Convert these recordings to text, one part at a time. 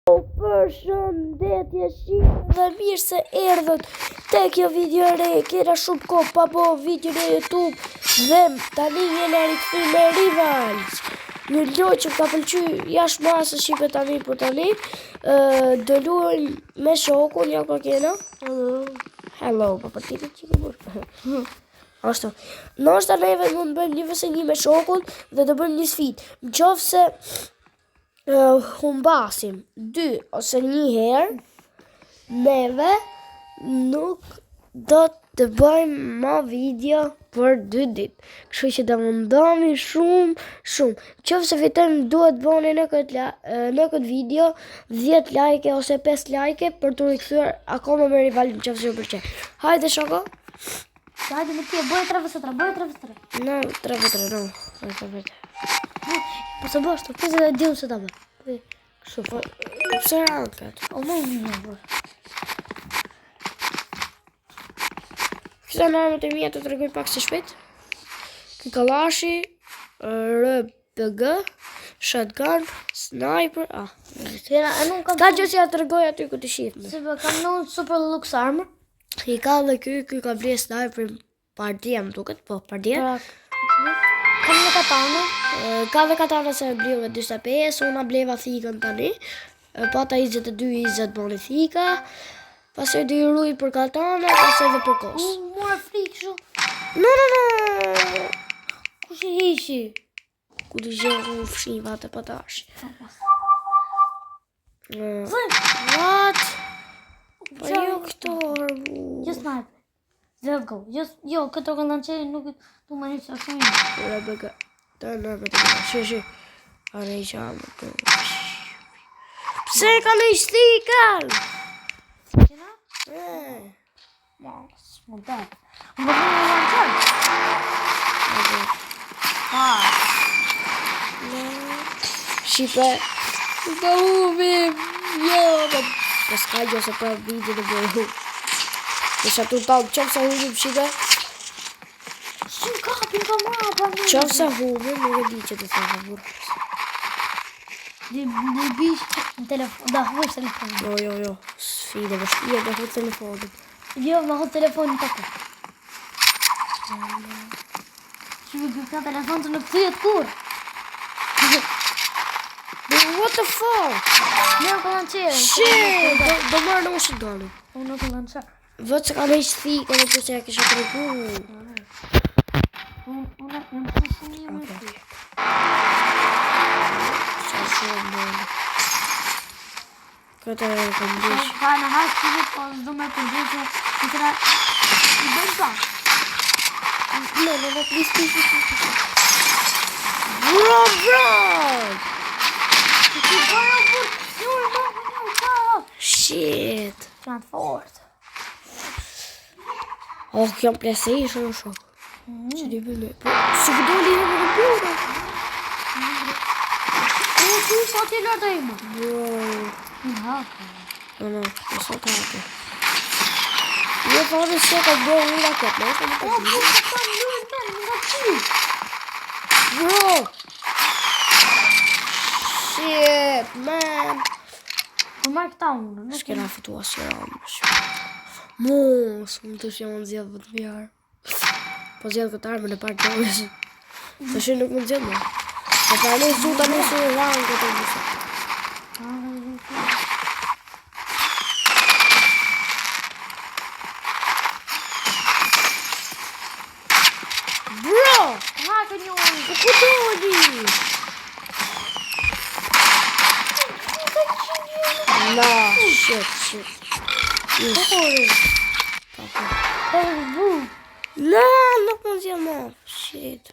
Përshëndetje shqipë dhe mirë se erdhët te kjo video re. Kena shumë kohë pa bo video në YouTube dhe tani jena rikëthy me Rivals. Një loj që ka pëlqy jashtë masë shqipe tani për tani. Do luajmë me shokun, ja ka kena. Hello, pa partiti që ke burë. Ashtu. Nështë neve mund bëjmë një vëse një me shokun dhe do bëjmë një sfit. Në qofë se humbasim 2 ose 1 herë, neve nuk do të bëjmë ma video për 2 ditë. Kështu që do mundohemi shumë. Qoftë se fitojmë duhet bëni në këtë video 10 like ose 5 like për të rikthyer akoma me rivalin qoftë se ju pëlqen. Hajde shoko. Hajde me tje, bëj 3v3. No, 3v3, no. Po se bashkë, pëse dhe diu se ta bë. Kështu, po, pse rankat? O me një bë. Këta në armët e mija të tregoj pak se shpejt. Kalashi, RPG, shotgun, sniper, ka gjë që ja tregoj aty ku të shifme. Se bë, kam në super lux armor. I ka dhe ky ka ble sniper partia më duket, po partia. Kam në katana. Ka dhe katana se bleva 45, una bleva thikën tani. Pata 22 boni thika. Pastaj do i ruaj për katana, pastaj edhe për kos. Mora frikë shu. No. Kush e hishi? Ku të gjerë u fshin vate patash. What? Po jo këto arbu. Jo sniper. Let's go. Jo, këto këndanqeri nuk tu më një që shumë. RPG. Të në RPG. Shi. Are i qamë. Pse ka në ishtikal? Qena? Mos, më të. Më të një lanqer. Shqipe. Të uvim. Jo. Në s'ka gjo se për video të bërë hu. Nësa tu talë qëmë sa huvim shqipe. Shumë kapin ka mapa. Qëmë sa huvim, nuk e di që të thëmë burë. Dhe bish në telefon. Da, hush telefonin. Jo. Sfide, bështije dhe hu telefonin. Jo, ma hu telefonin të të. Shumë këta telefon të nuk thyjet kur. What the fuck? Ne nuk lanqerën. Shit, do marrë në ushë doli. Unë nuk lanqerën. Vëtë se ka me ishtë thikë edhe përse ja kisha të regu. Unë jam shumë një më të. Sa shumë bërë. Këtë e kam bësh. Ka në hajtë që një po zdo me përdojë që tëra i bëjnë pa. No, please. Bro! Shit. Kanë fort. Oh, kjo PlayStation o shok. Që di bëjnë. Si vëdoli e më në bjore. Tu sa ti lërë të imë. Bro. Në hapë. No, nësa të hapë. Jo, pa dhe se ka bërë një raket, no? Po, ka lërë të nga ty. Bro. Shit, man. Po marrë këta unë. S'kena fitua si ramë. Mos, më të shë më nëzjedhë vëtë vjarë. Po zjedhë këtë armë në partë të ojës. Të shë nuk më nëzjedhë më. Se pra në su të nësë në rangë këtë në nësë. Bro! Hake një unë. Ku doli? No, shit. No, nuk më zja më. Shit.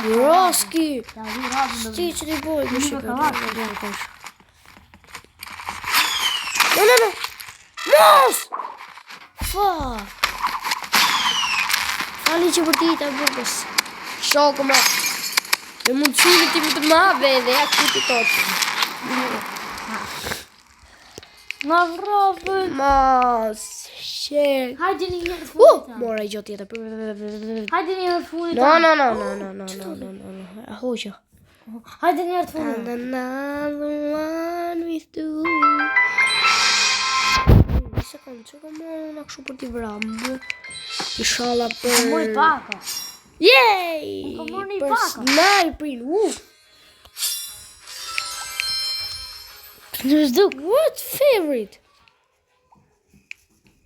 Roski. Sti që t'i bojë më shikë. No. Mos! Fuck. Fali që për ti të bërgës. Shoko me. E mund të shumë ti më të mabe dhe ja këtë totë. Në vrapën. Mos. Shit. Hajde një herë të funit. Mora I gjotë tjetër. Hajde një herë të funit. No. hoqja. Hajde njerë të And fundit. another one with you. Një sekundë, që ka morë unë kështu për t'i vrambu. Inshallah për... Mori paka. Yay! Unë ka morë një Për paka. snajperin, Në zduk. What favorite?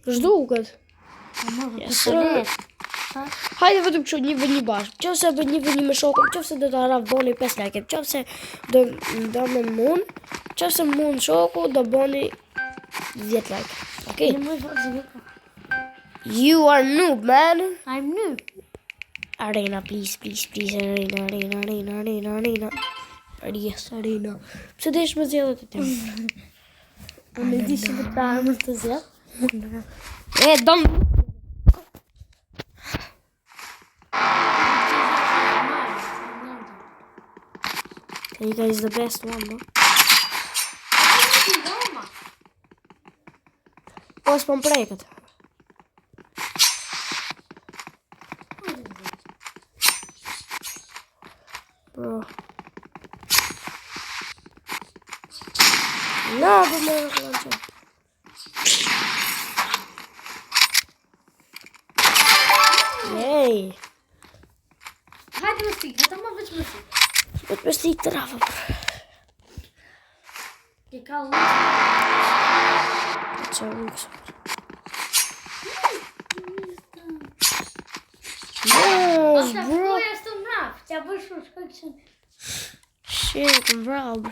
Zhduket. Yes, sir. Hajde vetëm kështu një vë një bashkë. Qofse bë një vë një me shokun, qofse do ta boni 5 like, qofse do me mund, qofse mund shoku do boni 10 like. Okay? You are noob, man. I'm new. Arena, please, arena. Yes, arena. Pse desh me zgjedhjet e tim? Unë di që të ta armës të zjedh. Dom. Kajka is the best one, no? Po s'pom preket. Bro. No, po më lançoj. Hey. Hajde më stik, hajde më veç më stik. Po të përsi të rafa. Ke ka lukë. Qa lukë. Ata fuja së të mrap, që a bërë shumë shkoj këshën. Shit, brab.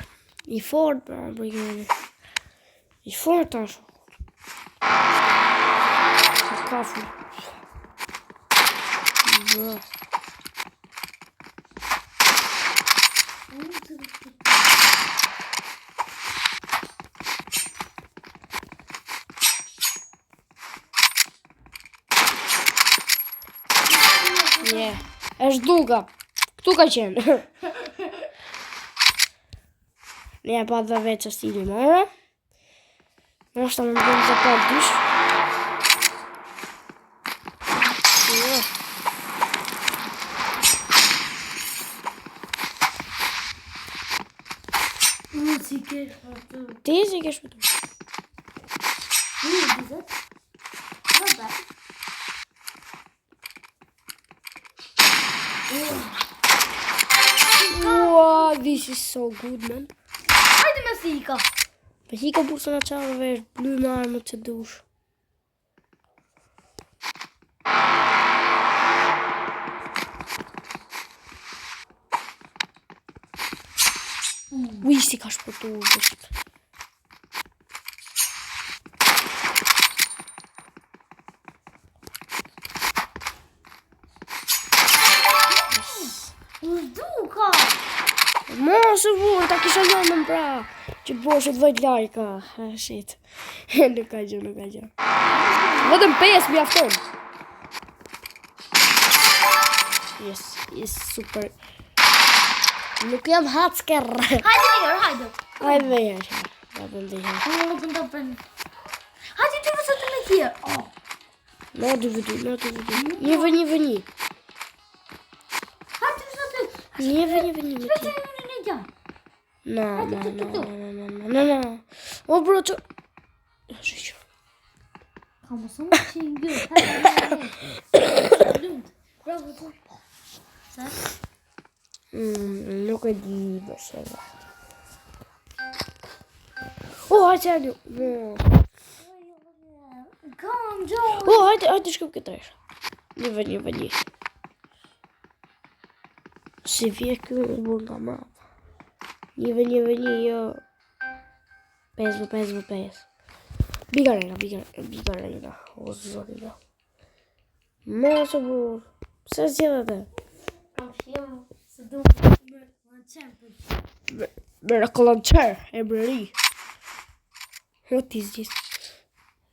I fort, brab, i fort ashtu. Kafu. Bro. Yeah. Është duka. Këtu ka qenë. Ne pa dhe veç e stili mëra. Në është të më bëndë të pa dysh. Unë si kesh për të. Ti si kesh për të. Unë dizet. Vëbë. Wow, this is so good, man. Hajde me sika. Për hika busën a qarëve është blu me armët që dush. Ui, si ka shpëtu bështë. Duka. Mos e vurë, ta kisha jamën pra. Që boshët vajt lajka. Shit. Nuk ka gjë. Vetëm 5 mjafton. Yes, super. Nuk jam hacker. Hajde njerë, hajde. Hajde dhe jeshë. Hajde dhe jeshë. Unë nuk në të përnë. Hajde të vësët me tje. Me du vëdu. Një vë. Hajde të vësët me Një vë me tje. tje. Vete në një gjanë. No. O bro, që... Shqyqo. Ka më shumë që i ngërë. Hajde. Lundë. Bravo të. Se? Nuk e di bërse. O, hajtë që Kom, John. O, hajtë shkup këtë reshë. Një vë. Si vje kjo në bërë nga mapë. Një vë, jo. 5. Bigarena. O, zorina. Mos o burë. Pse zjedhe dhe? Kam shjemë se du më qenë për. Miracle e brëri. What is this?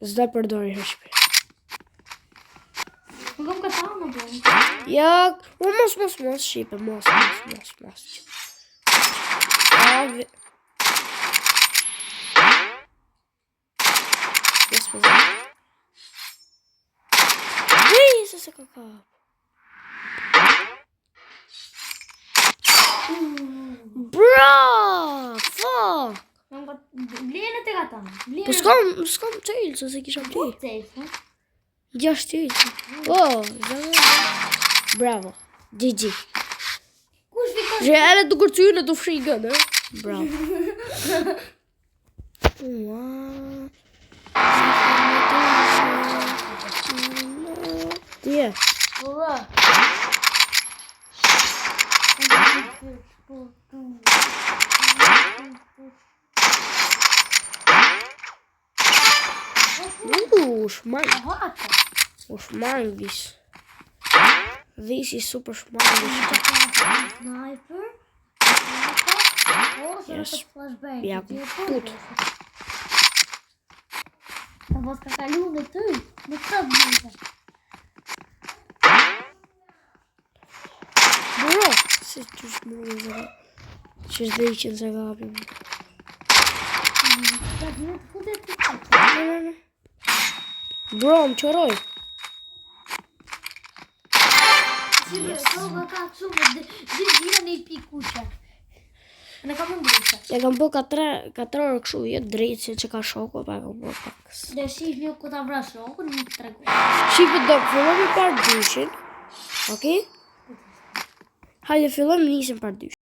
Zda përdori hëshpi. Më kom këta më bërë. Ja, mos, shqipe, mos. Yes, për zë. Se ka. kam. Po s'kam Chelsea, se kisha ti. 6 Chelsea. Oh, bravo. GG. Kush fikon? Reale të kërcyr në të frigën, e? Bravo. Tje. Ura. Shmang. Hata. Shmangis. This is super shmangis. Sniper. Yes. Flashbang. Ja, put. Ta mos ka kalu në ty. Në këtë mënyrë. Bro, se që shmangis zara. Që s'dheqen se gabim. Ta vjen të futet të të. Bro, më qëroj. Si me soga ka shumë dhe vjen një pikuqe. Në kam më ndryshë. E kam po 4 orë këshu, jetë drejtë se që ka shoko, pa kam po pakës. Dhe shish një ku ta vra shokun, një të tregu. Shqipe do fillon me par dyshin, okej? Hajde fillon me nisën par dyshin.